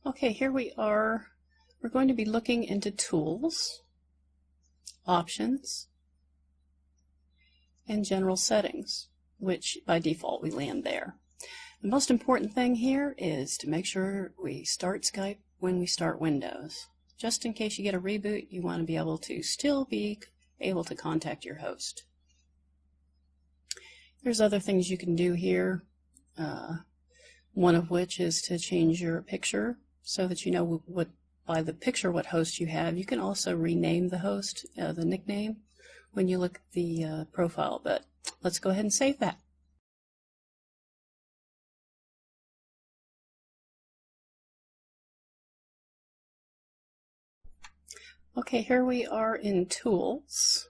Okay, here we are. We're going to be looking into tools, options, and general settings, which by default we land there. The most important thing here is to make sure we start Skype when we start Windows. Just in case you get a reboot, you want to be able to still be able to contact your host. There's other things you can do here, one of which is to change your picture so that you know what by the picture what host you have. You can also rename the host, the nickname, when you look at the profile, but let's go ahead and save that. Okay, here we are in Tools,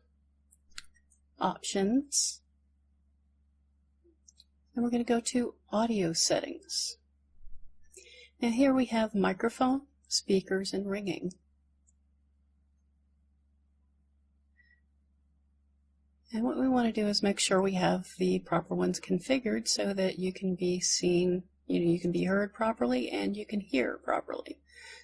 Options, and we're going to go to Audio Settings. Now here we have microphone, speakers, and ringing. And what we want to do is make sure we have the proper ones configured so that you can be seen, you can be heard properly and you can hear properly.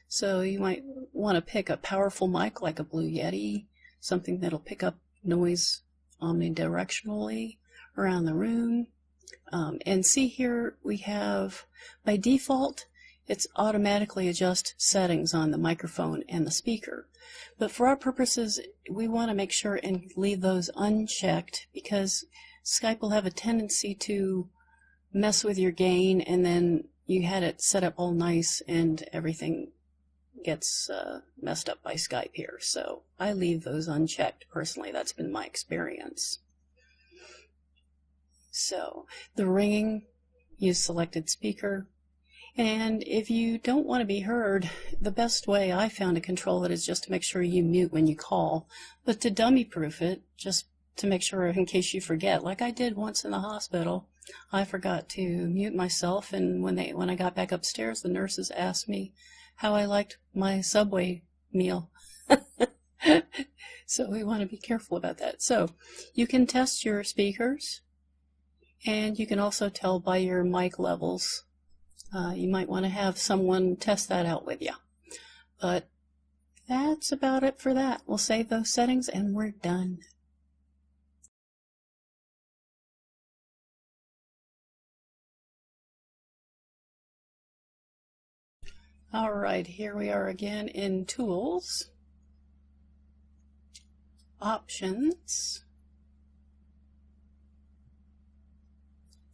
So you might want to pick a powerful mic like a Blue Yeti, something that'll pick up noise omnidirectionally around the room. And see here we have, by default, it's automatically adjust settings on the microphone and the speaker. But for our purposes, we want to make sure and leave those unchecked because Skype will have a tendency to mess with your gain, and then you had it set up all nice and everything gets messed up by Skype here. So I leave those unchecked personally. That's been my experience. So the ringing, use selected speaker. And if you don't want to be heard, the best way I found to control it is just to make sure you mute when you call. But to dummy proof it, just to make sure in case you forget, like I did once in the hospital, I forgot to mute myself, and when I got back upstairs, the nurses asked me how I liked my Subway meal. So we want to be careful about that. So you can test your speakers, and you can also tell by your mic levels. You might want to have someone test that out with you. But that's about it for that. We'll save those settings and we're done. Alright, here we are again in Tools, Options.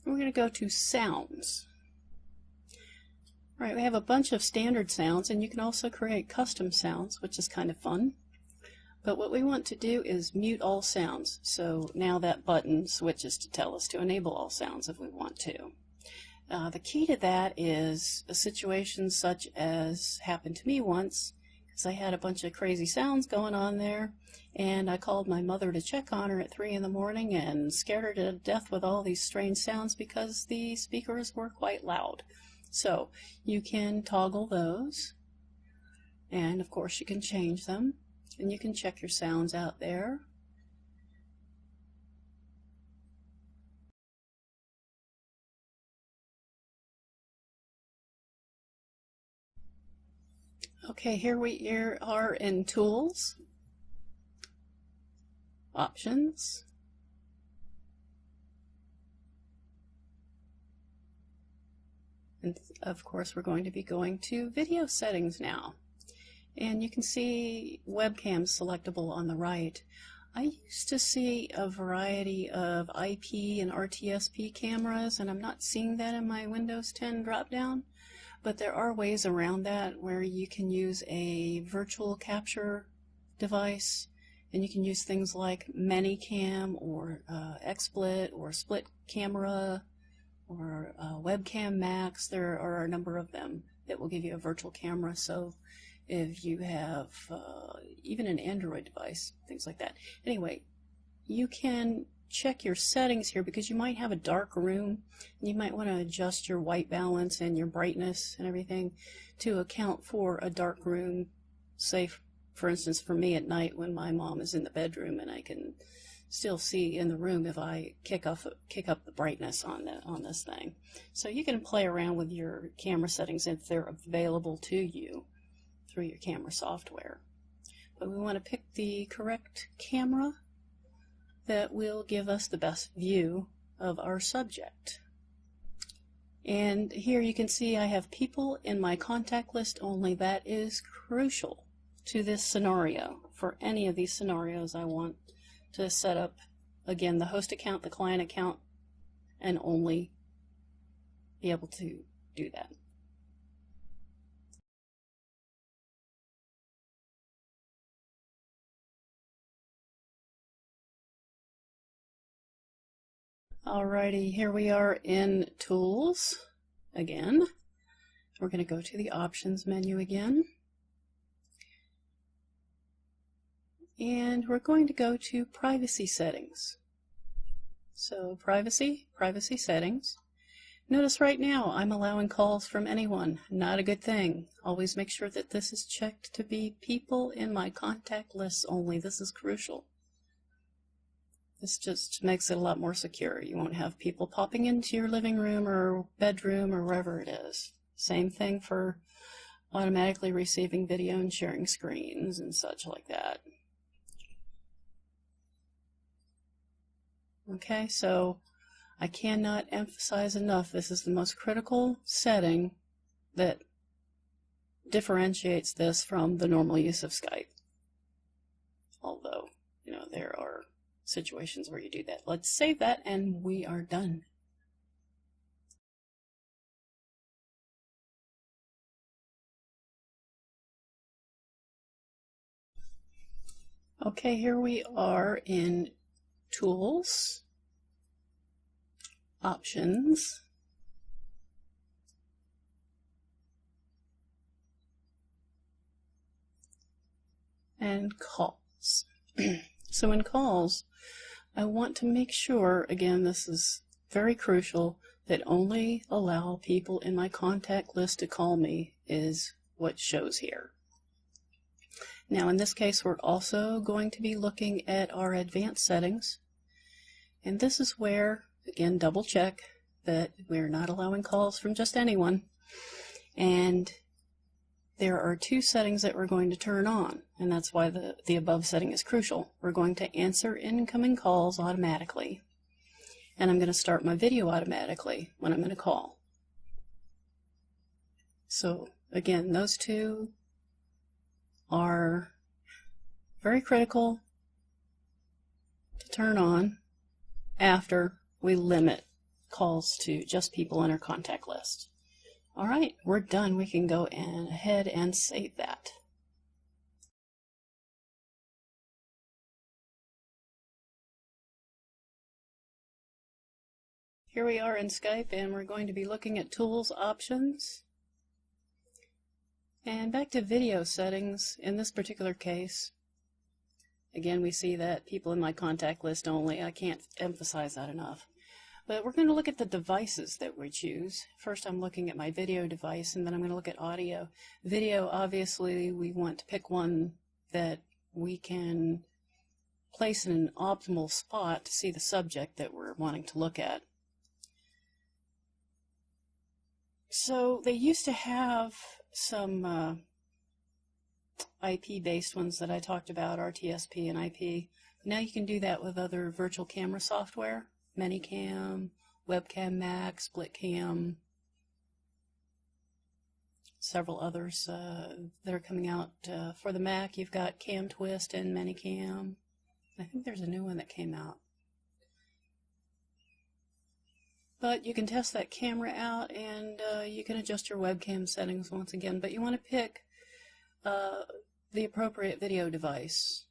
We're going to go to Sounds. All right, we have a bunch of standard sounds, and you can also create custom sounds, which is kind of fun. But what we want to do is mute all sounds. So now that button switches to tell us to enable all sounds if we want to. The key to that is a situation such as happened to me once, because I had a bunch of crazy sounds going on there, and I called my mother to check on her at 3 in the morning and scared her to death with all these strange sounds because the speakers were quite loud. So you can toggle those, and of course you can change them, and you can check your sounds out there. Okay, here we are in Tools, Options, and of course we're going to be going to Video Settings now. And you can see webcams selectable on the right. I used to see a variety of IP and RTSP cameras, and I'm not seeing that in my Windows 10 drop-down. But there are ways around that where you can use a virtual capture device, and you can use things like Manycam or XSplit or Split Camera or Webcam Max. There are a number of them that will give you a virtual camera. So if you have even an Android device, things like that. Anyway, you can check your settings here because you might have a dark room and you might want to adjust your white balance and your brightness and everything to account for a dark room. Say, for instance, for me at night when my mom is in the bedroom and I can still see in the room if I kick up the brightness on this thing. So you can play around with your camera settings if they're available to you through your camera software. But we want to pick the correct camera that will give us the best view of our subject. And here you can see I have people in my contact list only. That is crucial to this scenario. For any of these scenarios, I want to set up, again, the host account, the client account, and only be able to do that. Alrighty, here we are in Tools again. We're going to go to the Options menu again. And we're going to go to Privacy Settings. So Privacy Settings. Notice right now I'm allowing calls from anyone. Not a good thing. Always make sure that this is checked to be people in my contact lists only. This is crucial. This just makes it a lot more secure. You won't have people popping into your living room or bedroom or wherever it is. Same thing for automatically receiving video and sharing screens and such like that. Okay, so I cannot emphasize enough, this is the most critical setting that differentiates this from the normal use of Skype. Although, you know, there are situations where you do that. Let's save that and we are done. Okay, here we are in Tools, Options, and Calls. So in Calls, I want to make sure, again, this is very crucial, that only allow people in my contact list to call me is what shows here. Now in this case we're also going to be looking at our advanced settings, and this is where, again, double check that we're not allowing calls from just anyone, and there are two settings that we're going to turn on, and that's why the above setting is crucial. We're going to answer incoming calls automatically, and I'm going to start my video automatically when I'm going to call. So again, those two are very critical to turn on after we limit calls to just people in our contact list. All right, we're done. We can go ahead and save that. Here we are in Skype, and we're going to be looking at Tools, Options, and back to video settings. In this particular case, again, we see that people in my contact list only. I can't emphasize that enough. But we're going to look at the devices that we choose. First I'm looking at my video device, and then I'm going to look at audio. Video, obviously, we want to pick one that we can place in an optimal spot to see the subject that we're wanting to look at. So they used to have some IP-based ones that I talked about, RTSP and IP. Now you can do that with other virtual camera software. Minicam, Webcam Max, SplitCam, several others that are coming out. For the Mac, you've got Cam Twist and Minicam. I think there's a new one that came out. But you can test that camera out, and you can adjust your webcam settings once again. But you want to pick the appropriate video device.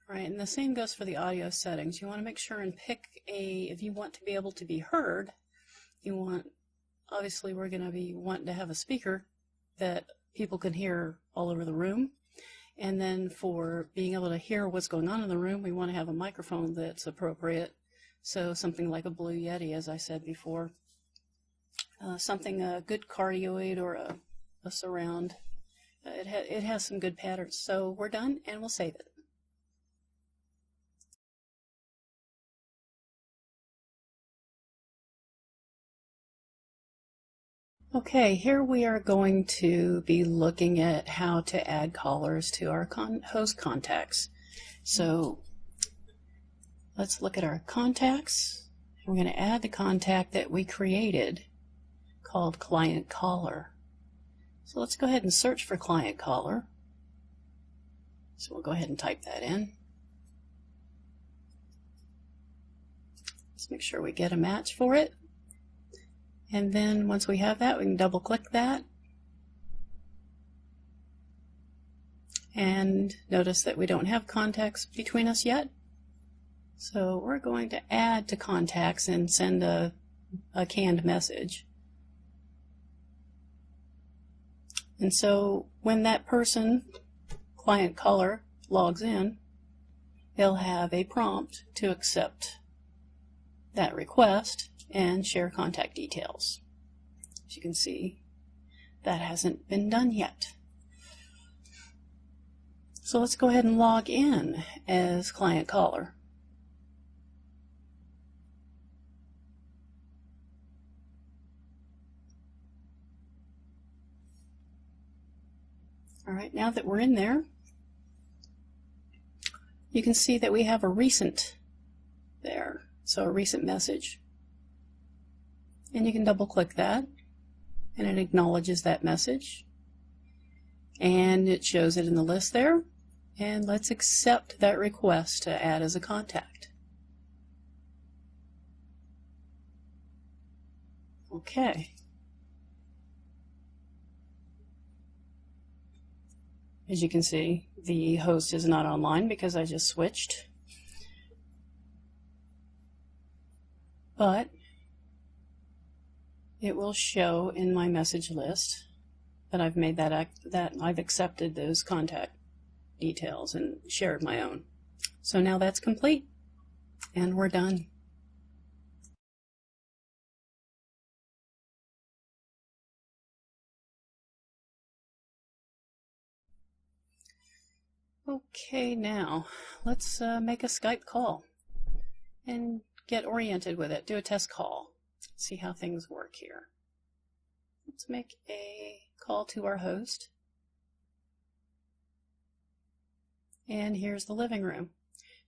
Right, and the same goes for the audio settings. You want to make sure and pick if you want to be able to be heard, you want, obviously we're going to be wanting to have a speaker that people can hear all over the room. And then for being able to hear what's going on in the room, we want to have a microphone that's appropriate. So something like a Blue Yeti, as I said before. Something, a good cardioid or a surround. It has some good patterns. So we're done, and we'll save it. Okay, here we are going to be looking at how to add callers to our host contacts. So let's look at our contacts. We're going to add the contact that we created called Client Caller. So let's go ahead and search for Client Caller. So we'll go ahead and type that in. Let's make sure we get a match for it. And then once we have that, we can double click that. And notice that we don't have contacts between us yet. So we're going to add to contacts and send a canned message. And so when that person, Client Caller, logs in, they'll have a prompt to accept that request and share contact details. As you can see, that hasn't been done yet. So let's go ahead and log in as Client Caller. All right, now that we're in there, you can see that we have a recent there, so a recent message. And you can double click that and it acknowledges that message and it shows it in the list there. And let's accept that request to add as a contact. Okay. As you can see, the host is not online because I just switched. But it will show in my message list that I've made that I've accepted those contact details and shared my own. So now that's complete and we're done. Okay, now let's make a Skype call and get oriented with it. Do a test call. See how things work here. Let's make a call to our host. And here's the living room.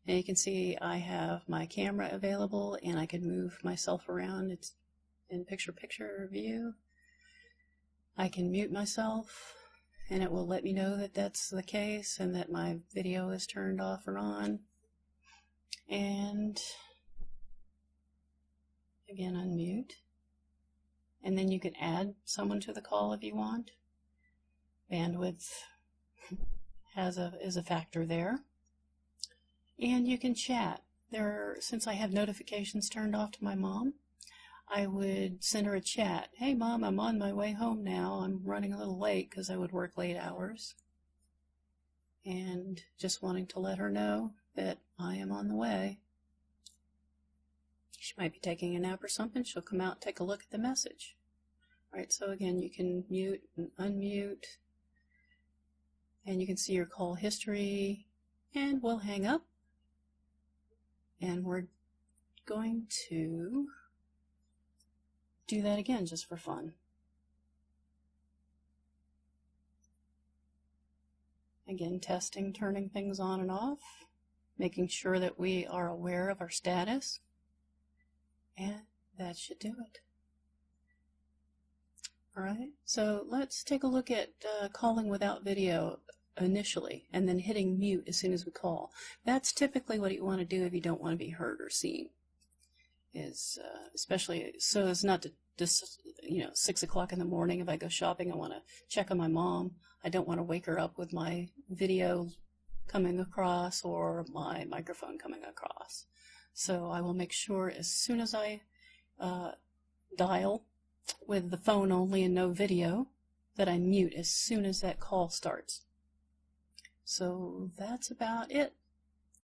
And you can see I have my camera available and I can move myself around. It's in picture-picture view. I can mute myself and it will let me know that that's the case and that my video is turned off or on. And again, unmute. And then you can add someone to the call if you want. Bandwidth is a factor there. And you can chat. Since I have notifications turned off to my mom, I would send her a chat. Hey Mom, I'm on my way home now. I'm running a little late because I would work late hours. And just wanting to let her know that I am on the way. She might be taking a nap or something. She'll come out and take a look at the message. All right, so again, you can mute and unmute. And you can see your call history. And we'll hang up. And we're going to do that again just for fun. Again, testing, turning things on and off, making sure that we are aware of our status. And that should do it. All right, so let's take a look at calling without video initially, and then hitting mute as soon as we call. That's typically what you want to do if you don't want to be heard or seen. Especially so as not to just, 6 o'clock in the morning if I go shopping, I want to check on my mom. I don't want to wake her up with my video coming across or my microphone coming across. So I will make sure as soon as I dial with the phone only and no video that I mute as soon as that call starts. So that's about it.